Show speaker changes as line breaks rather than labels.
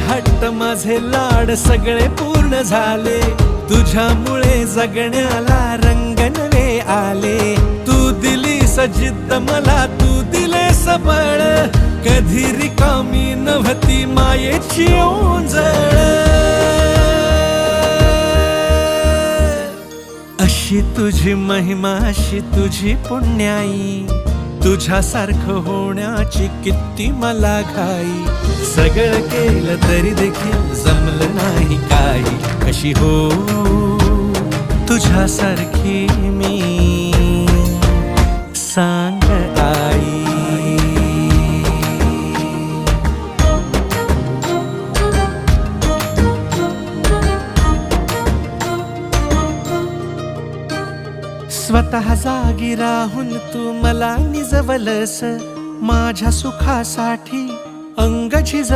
हट्ट माझे लाड सगळे पूर्ण झाले, तुझ्यामुळे जगण्याला रंग नवे आले. तू दिलीस जिद्द मला, तू दिलेस बळ, कधी रिकामी नव्हती मायेची ओंजळ. अशी तुझी महिमा, अशी तुझी पुण्याई, तुझ्यासारखं होण्याची किती मला घाई. सगळं केलं तरी देखील जमलं नाही काही, कशी हो तुझ्यासारखी मी सांग आई. स्वतः जागी राहून तू मला निजवलंस, माझ्या सुखासाठी अंग झिज